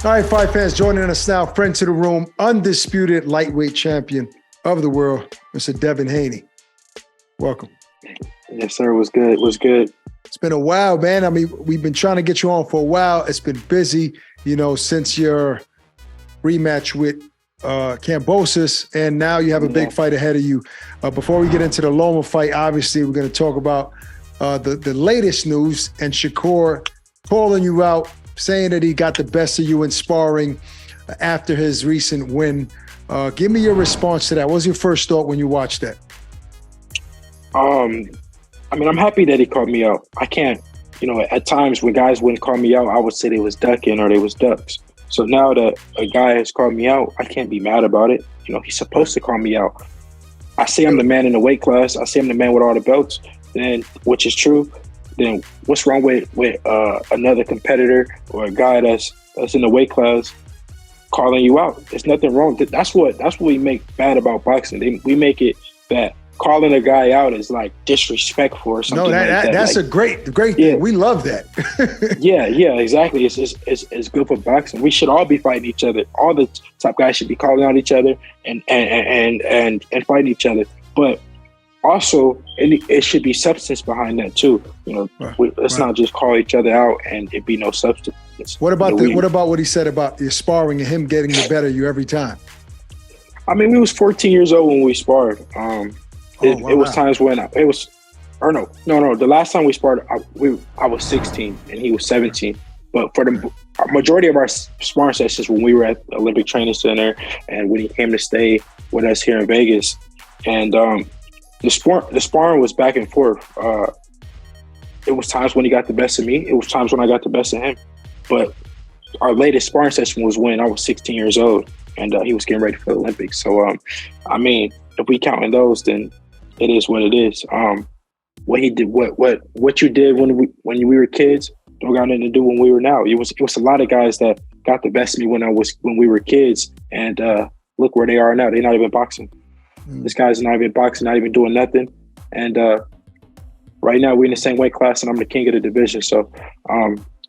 All right, fight fans, joining us now, friend to the room, undisputed lightweight champion of the world, Mr. Devin Haney. Welcome. Yes, sir. What's good? What's good? It's been a while, man. I mean, we've been trying to get you on for a while. It's been busy, since your rematch with Kambosos, and now you have a big fight ahead of you. Before we get into the Loma fight, obviously, we're going to talk about the latest news and Shakur calling you out, saying that he got the best of you in sparring after his recent win. Give me your response to that. What was your first thought when you watched that? I'm happy that he called me out. I can't, at times when guys wouldn't call me out, I would say they was ducking or they was ducks. So now that a guy has called me out, I can't be mad about it. He's supposed to call me out. I say I'm the man in the weight class. I say I'm the man with all the belts, then, which is true. Then what's wrong with another competitor or a guy that's in the weight class calling you out? There's nothing wrong. That's what we make bad about boxing. We make it that calling a guy out is like disrespectful or something. No, that's a great thing. We love that. yeah, exactly. It's good for boxing. We should all be fighting each other. All the top guys should be calling out each other and fighting each other. But also, it should be substance behind that too. Let's not just call each other out and it be no substance. What about what he said about your sparring and him getting the better of you every time? I mean, we was 14 years old when we sparred. It was times when the last time we sparred, I was 16 and he was 17. But for the majority of our sparring sessions when we were at the Olympic Training Center and when he came to stay with us here in Vegas, and the sparring was back and forth. It was times when he got the best of me. It was times when I got the best of him. But our latest sparring session was when I was 16 years old and he was getting ready for the Olympics. So, if we count in those, then it is what it is. What he did, what you did when we were kids, don't got nothing to do when we were now. It was a lot of guys that got the best of me when we were kids, and look where they are now. They're not even boxing. This guy's not even boxing, not even doing nothing. And right now we're in the same weight class, and I'm the king of the division. So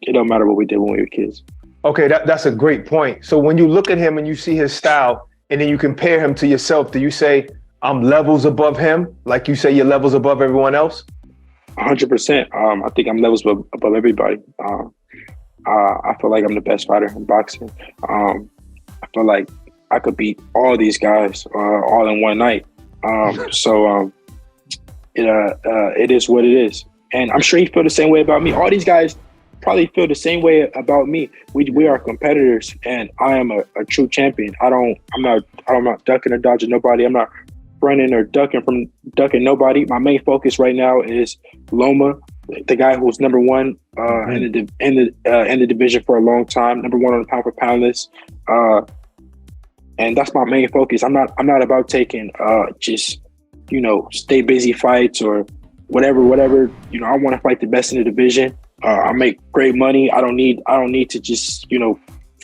it don't matter what we did when we were kids. Okay, that's a great point. So when you look at him and you see his style, and then you compare him to yourself, do you say, I'm levels above him, like you say you're levels above everyone else? 100%. I think I'm levels above everybody. I feel like I'm the best fighter in boxing. I feel like I could beat all these guys all in one night. It is what it is. And I'm sure he feel the same way about me. All these guys probably feel the same way about me. We are competitors, and I am a true champion. I'm not ducking or dodging nobody. I'm not running or ducking nobody. My main focus right now is Loma, the guy who was number one in the division for a long time, number one on the pound for pound list, and that's my main focus. I'm not about taking just stay busy fights or whatever. I want to fight the best in the division. I make great money. I don't need to just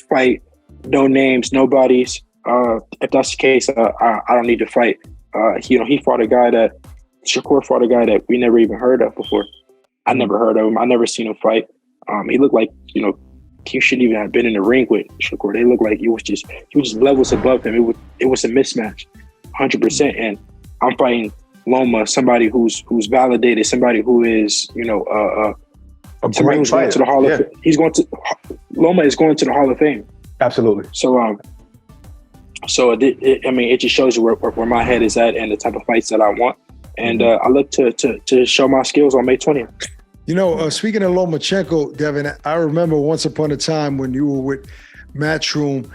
fight no names, nobodies. If that's the case, I don't need to fight. Shakur fought a guy that we never even heard of before. I never heard of him. I never seen him fight. He looked like, he shouldn't even have been in the ring with Shakur. They looked like he was just levels above him. It was a mismatch, 100%. And I'm fighting Loma, somebody who's validated, somebody who is, somebody who's going to the Hall of Fame. Loma is going to the Hall of Fame. Absolutely. So, it just shows you where my head is at and the type of fights that I want. And I look to show my skills on May 20th. Speaking of Lomachenko, Devin, I remember once upon a time when you were with Matchroom,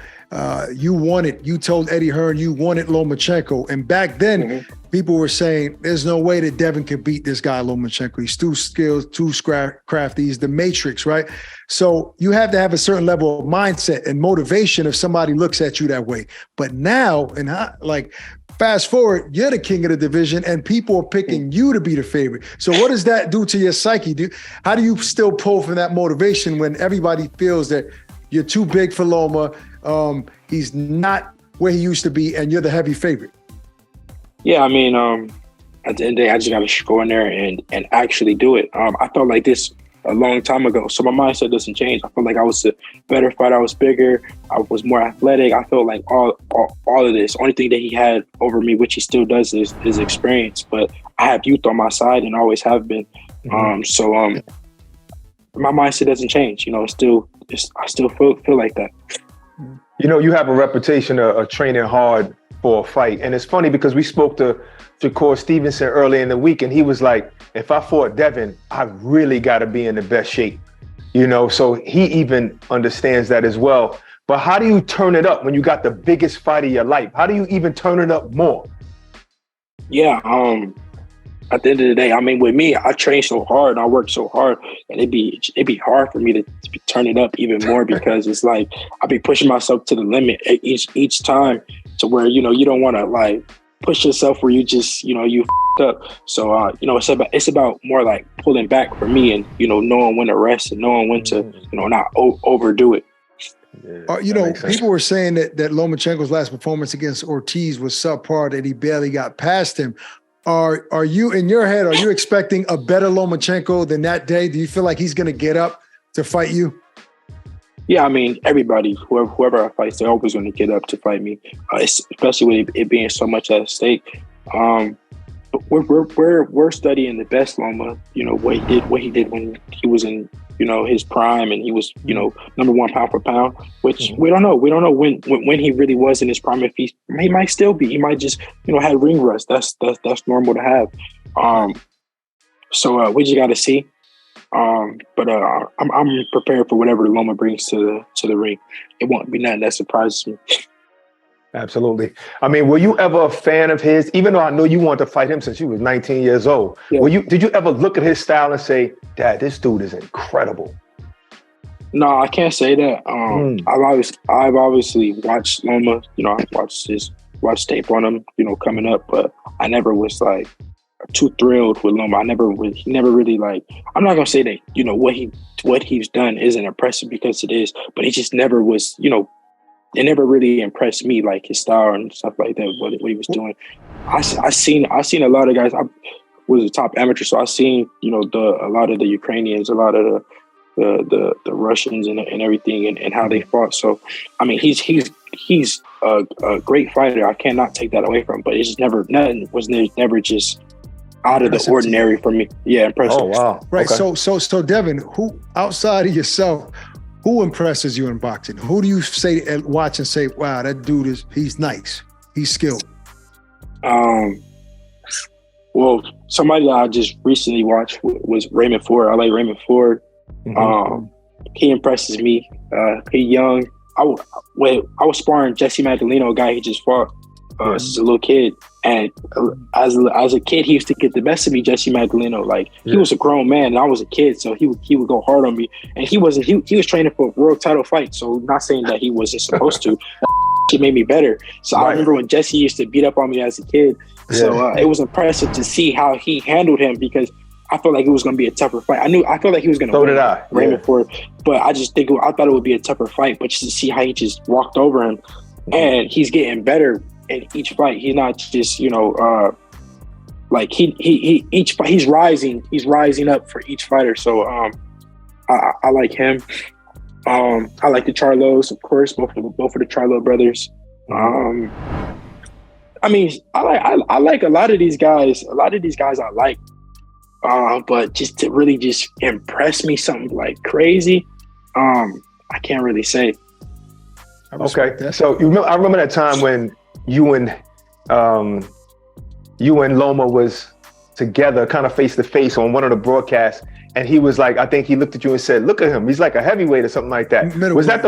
you told Eddie Hearn you wanted Lomachenko. And back then, people were saying, there's no way that Devin could beat this guy, Lomachenko. He's too skilled, too crafty. He's the Matrix, right? So you have to have a certain level of mindset and motivation if somebody looks at you that way. But now, fast forward, you're the king of the division and people are picking you to be the favorite. So what does that do to your psyche? How do you still pull from that motivation when everybody feels that you're too big for Loma, he's not where he used to be, and you're the heavy favorite? Yeah, at the end of the day, I just got to go in there and actually do it. I felt like this a long time ago. So my mindset doesn't change. I feel like I was a better fighter. I was bigger. I was more athletic. I felt like all of this. Only thing that he had over me, which he still does, is experience. But I have youth on my side and always have been. My mindset doesn't change. You know, I still feel like that. You know, you have a reputation of training hard for a fight. And it's funny because we spoke to Shakur Stevenson early in the week, and he was like, if I fought Devin, I really got to be in the best shape. You know, so he even understands that as well. But how do you turn it up when you got the biggest fight of your life? How do you even turn it up more? Yeah, at the end of the day, I mean, with me, I train so hard and I work so hard, and it'd be hard for me to turn it up even more because it's like I be pushing myself to the limit each time, to where, you know, you don't want to like push yourself where you just, you know, you up. So you know, it's about more like pulling back for me, and, you know, knowing when to rest and knowing when to, you know, not overdo it. Yeah, you know, people were saying that Lomachenko's last performance against Ortiz was subpar, that he barely got past him. Are you, in your head, are you expecting a better Lomachenko than that day? Do you feel like he's going to get up to fight you? Yeah, I mean, everybody, whoever I fight, they're always going to get up to fight me, especially with it being so much at stake. But we're studying the best Loma. You know, what he did when he was in, you know, his prime, and he was, you know, number one pound for pound. Which we don't know. We don't know when he really was in his prime. If he might still be. He might just, you know, have ring rust. That's normal to have. So we just got to see. But I'm prepared for whatever Loma brings to the ring. It won't be nothing that surprises me. Absolutely. I mean, were you ever a fan of his? Even though I know you wanted to fight him since you was 19 years old. Yeah. Did you ever look at his style and say, Dad, this dude is incredible? No, I can't say that. I've obviously watched Loma. You know, I watched tape on him, you know, coming up, but I never was like too thrilled with Loma. He never really, like, I'm not gonna say that, you know, what he's done isn't impressive, because it is, but he just never was, you know, it never really impressed me, like his style and stuff like that, what he was doing. I seen a lot of guys. I was a top amateur, so I seen, you know, a lot of the Ukrainians, a lot of the Russians and everything, and how they fought. So I mean, he's a great fighter. I cannot take that away from him, but it's just never just out of the ordinary for me. Yeah, impressive. Oh wow. Right. Okay. So Devin, who outside of yourself, who impresses you in boxing? Who do you say and watch and say, wow, that dude he's nice, he's skilled? Well, somebody that I just recently watched was Raymond Ford. I like Raymond Ford. He impresses me. He's young. I was sparring Jesse Magdaleno, a guy he just fought as a little kid, and as a kid, he used to get the best of me. Jesse Magdaleno, like he was a grown man, and I was a kid, so he would go hard on me, and he was training for a world title fight. So I'm not saying that he wasn't supposed to. It made me better. So I remember when Jesse used to beat up on me as a kid. So it was impressive to see how he handled him, because I felt like it was going to be a tougher fight. I felt like he was going to win Raymond Ford, but I thought it would be a tougher fight. But just to see how he just walked over him, and he's getting better in each fight. He's not just, you know, like he's rising up for each fighter. So I like him. I like the Charlos, of course, both of the Charlo brothers. I mean, I like a lot of these guys. A lot of these guys I like. But just to really just impress me something like crazy, I can't really say. Okay, so I remember that time when you and Loma was together, kind of face to face on one of the broadcasts, and he was like, I think he looked at you and said, "Look at him, he's like a heavyweight or something like that." Was that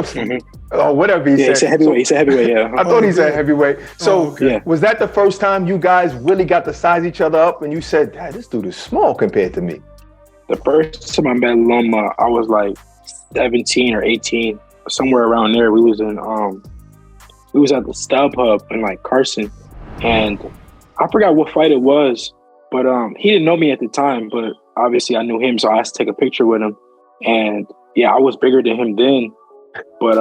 whatever he said? He said heavyweight. He said heavyweight. Yeah, I thought he said heavyweight. So was that the first time you guys really got to size each other up, and you said, "Dad, this dude is small compared to me"? The first time I met Loma, I was like 17 or 18, somewhere around there. We was at the StubHub in like Carson, and I forgot what fight it was, but he didn't know me at the time, but obviously I knew him, so I asked to take a picture with him. And yeah, I was bigger than him then, but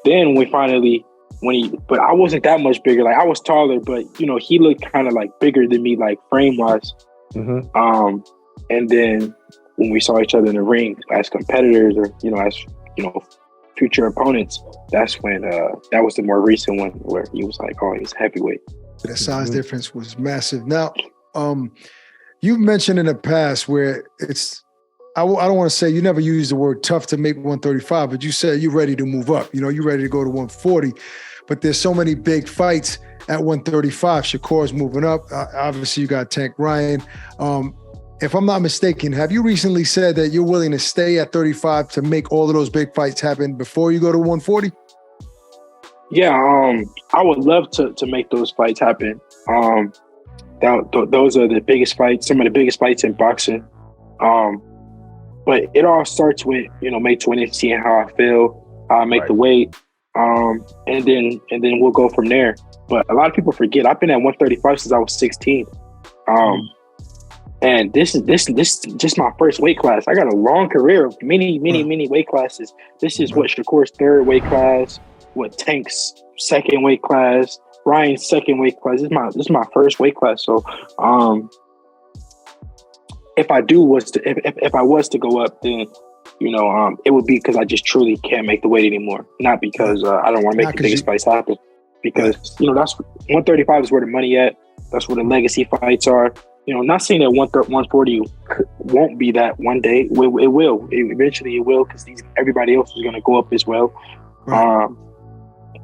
then but I wasn't that much bigger. Like I was taller, but you know, he looked kind of like bigger than me, like frame wise. And then when we saw each other in the ring as competitors or, as, future opponents, that's when that was the more recent one where he was like, oh, he's heavyweight. The size difference was massive. Now, you've mentioned in the past where I don't want to say you never used the word tough to make 135, but you said you're ready to move up. You're ready to go to 140, but there's so many big fights at 135. Shakur's moving up. Obviously, you got Tank Ryan. If I'm not mistaken, have you recently said that you're willing to stay at 35 to make all of those big fights happen before you go to 140? Yeah, I would love to make those fights happen. Those are the biggest fights, some of the biggest fights in boxing. But it all starts with, May 20th, seeing how I feel, how I make the weight, and then we'll go from there. But a lot of people forget I've been at 135 since I was 16. And this is just my first weight class. I got a long career of many weight classes. This is what Shakur's third weight class, what Tank's second weight class, Ryan's second weight class. This is my first weight class. So if I was to go up, then it would be because I just truly can't make the weight anymore. Not because I don't want to make the biggest fights happen. Because that's 135 is where the money at. That's where the legacy fights are. Not saying that 140 won't be that one day. It will. Eventually it will, because everybody else is going to go up as well. Right.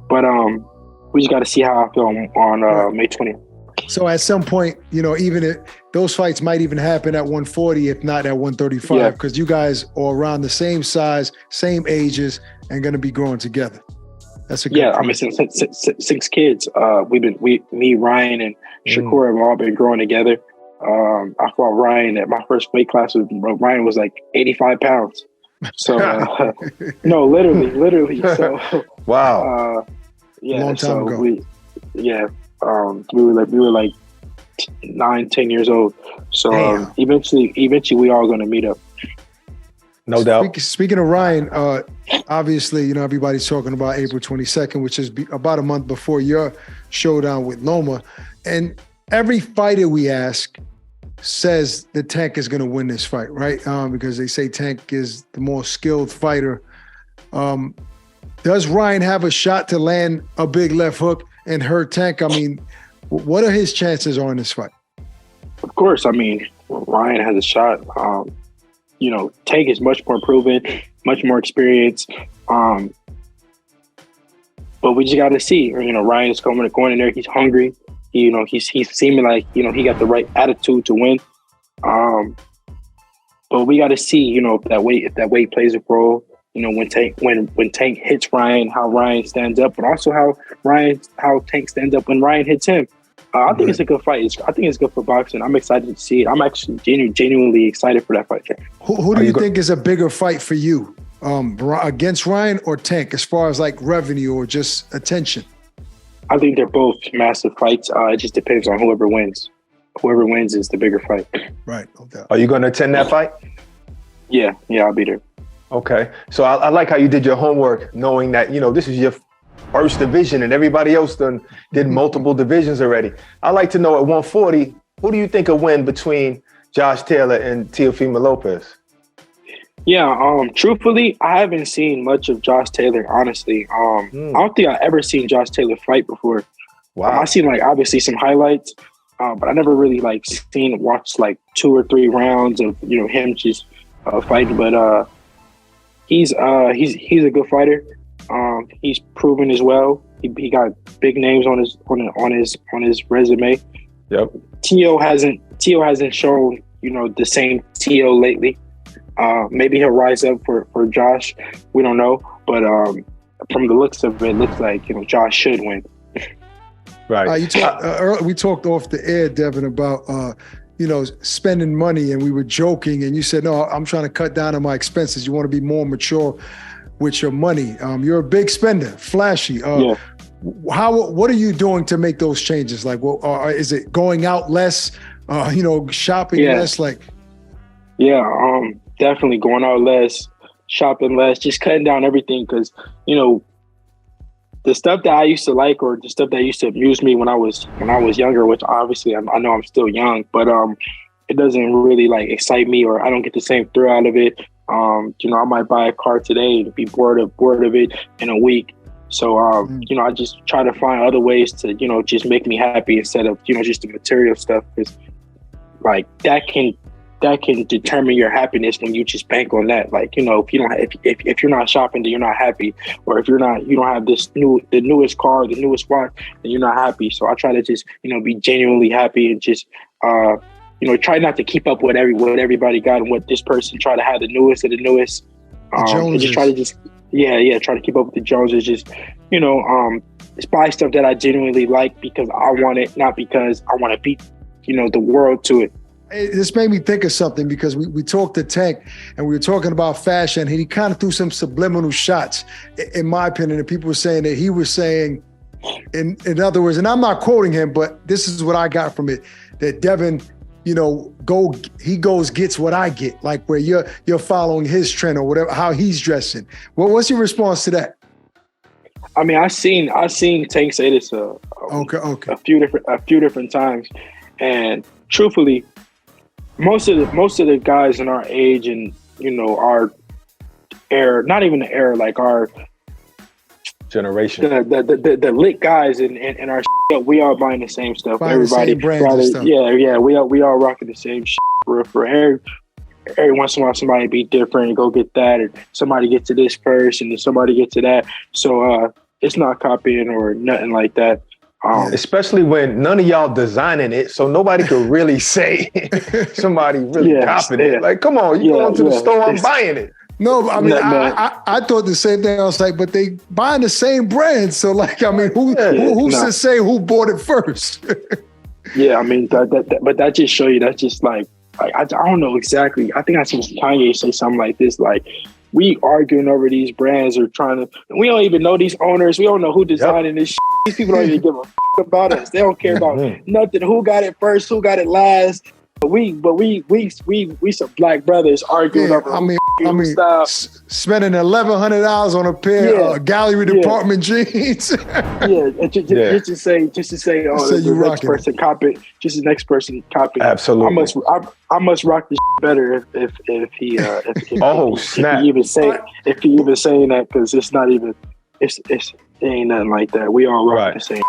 But we just got to see how I feel on May 20th. So at some point, even if those fights might even happen at 140, if not at 135, because you guys are around the same size, same ages, and going to be growing together. That's a good point. I mean, since 6 kids, me, Ryan, and Shakur have all been growing together. I fought Ryan at my first weight class. Ryan was like 85 pounds. So no, literally. So wow. Long time ago. We were like 9-10 years old. So eventually we all going to meet up. No doubt. Speaking of Ryan, obviously, everybody's talking about April 22nd, which is about a month before your showdown with Loma. And every fighter we ask says that Tank is going to win this fight, right? Because they say Tank is the more skilled fighter. Does Ryan have a shot to land a big left hook and hurt Tank? I mean, what are his chances on this fight? Of course. I mean, Ryan has a shot. Tank is much more proven, much more experienced. But we just got to see. Ryan is going in there. He's hungry. He's seeming like, he got the right attitude to win. But we got to see, if that weight plays a role. When Tank hits Ryan, how Ryan stands up, but also how Tank stands up when Ryan hits him. I think it's a good fight. I think it's good for boxing. I'm excited to see it. I'm actually genuinely excited for that fight. Who do you think is a bigger fight for you, against Ryan or Tank, as far as like revenue or just attention? I think they're both massive fights. It just depends on whoever wins. Whoever wins is the bigger fight. Right. No doubt. Are you going to attend that fight? Yeah, I'll be there. Okay. So I like how you did your homework, knowing that, this is your first division and everybody else did multiple divisions already. I'd like to know at 140, who do you think will win between Josh Taylor and Teofimo Lopez? Yeah, truthfully, I haven't seen much of Josh Taylor, honestly. I don't think I've ever seen Josh Taylor fight before. Wow. I've seen obviously some highlights, but I never really watched 2 or 3 rounds of him just fighting. But he's a good fighter. He's proven as well. He got big names on his resume. Yep. Tio hasn't shown the same Tio lately. Maybe he'll rise up for Josh. We don't know, but from the looks of it looks like Josh should win. Right. We talked off the air, Devin, about spending money, and we were joking, and you said, "No, I'm trying to cut down on my expenses. You want to be more mature with your money. You're a big spender, flashy. Yeah. What are you doing to make those changes? Is it going out less? Shopping less? Definitely going out less, shopping less, just cutting down everything. Because the stuff that I used to like, or the stuff that used to amuse me when I was younger, which obviously I know I'm still young, but it doesn't really like excite me, or I don't get the same thrill out of it. You know, I might buy a car today and be bored of it in a week. So, you know, I just try to find other ways to, you know, just make me happy instead of, you know, just the material stuff. Because like that can determine your happiness when you just bank on that. Like, you know, if you don't, if you're not shopping, then you're not happy. Or if you don't have the newest car, the newest watch, then you're not happy. So I try to just, you know, be genuinely happy and just, you know, try not to keep up with what everybody got and what this person try to have the newest of the newest. And just try to just, try to keep up with the Joneses. Just, you know, just buy stuff that I genuinely like because I want it, not because I want to beat, you know, the world to it. This made me think of something because we talked to Tank and we were talking about fashion, and he kind of threw some subliminal shots, in my opinion, and people were saying that he was saying, in other words, and I'm not quoting him, but this is what I got from it, that Devin, you know, gets what I get, like where you're following his trend or whatever, how he's dressing. What's your response to that? I mean, I've seen Tank say this a few different times, and truthfully, most of the guys in our age and, you know, our era, not even the era, like our generation, the lit guys in our we all buying the same stuff. Everybody, we all rocking the same shit. For every once in a while, somebody be different and go get that, and somebody get to this person and somebody get to that. So it's not copying or nothing like that. Especially when none of y'all designing it, so nobody could really say somebody really copying it. Like, come on, you going to the store, I'm buying it. No, I mean, I thought the same thing. I was like, but they buying the same brand. So, like, I mean, who's to say who bought it first? Yeah, I mean, but that just show you, that's just like I don't know exactly. I think I seen Kanye say something like this, like, we arguing over these brands or we don't even know these owners. We don't know who designing this shit. These people don't even give a about us. They don't care about nothing. Who got it first? Who got it last? But we some black brothers arguing over. I mean, spending $1,100 on a pair of gallery department jeans. Just to say, the next person copy. Just the next person copy. Absolutely. I must rock this better if he even saying that, because it's not even it ain't nothing like that. We all rock the same.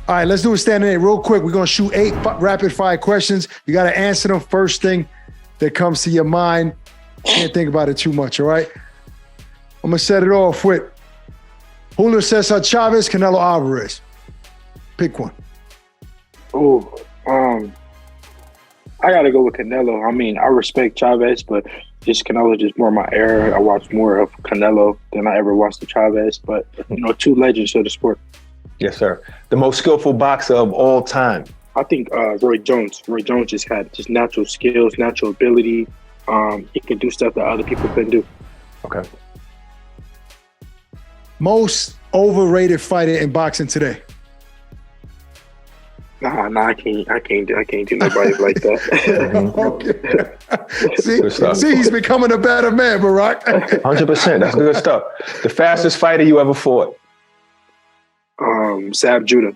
All right, let's do a standing 8 real quick. We're going to shoot 8 rapid fire questions. You got to answer them first thing that comes to your mind. Can't think about it too much, all right? I'm going to set it off with Julio Cesar Chavez, Canelo Alvarez. Pick one. Oh, I got to go with Canelo. I mean, I respect Chavez, but just Canelo just more my era. I watched more of Canelo than I ever watched the Chavez, but, you know, two legends of the sport. Yes, sir. The most skillful boxer of all time. I think Roy Jones. Roy Jones just had just natural skills, natural ability. He could do stuff that other people couldn't do. Okay. Most overrated fighter in boxing today. Nah, I can't do nobody like that. Okay. See, he's becoming a better man, Barack. 100%. That's good stuff. The fastest fighter you ever fought. Sam Judah.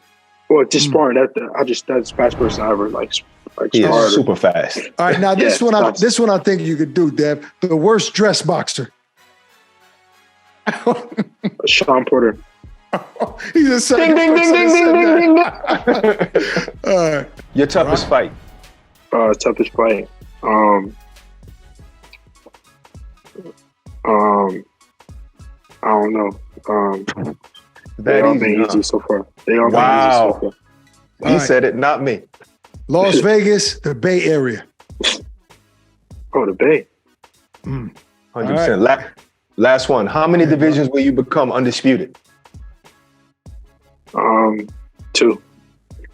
Well, just sparring. That's the fast person I ever like. He is super fast. All right, now this one I think you could do, Dev. The worst dressed boxer. Sean Porter. He's a second ding, ding, ding, ding, ding, ding, ding. All right. Your toughest fight. Toughest fight. I don't know. They all been easy so far. He said it, not me. Las Vegas, the Bay Area. Oh, the Bay. 100%. Right. Last one. How many divisions will you become undisputed? 2.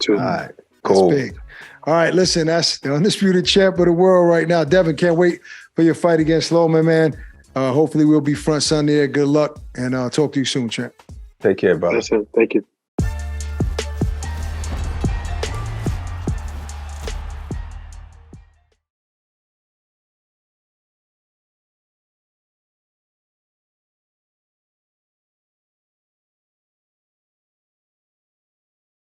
All right. Cool. That's big. All right, listen, that's the undisputed champ of the world right now. Devin, can't wait for your fight against Loma, man. Hopefully we'll be front Sunday there. Good luck, and I'll talk to you soon, champ. Take care, brother. That's it. Thank you.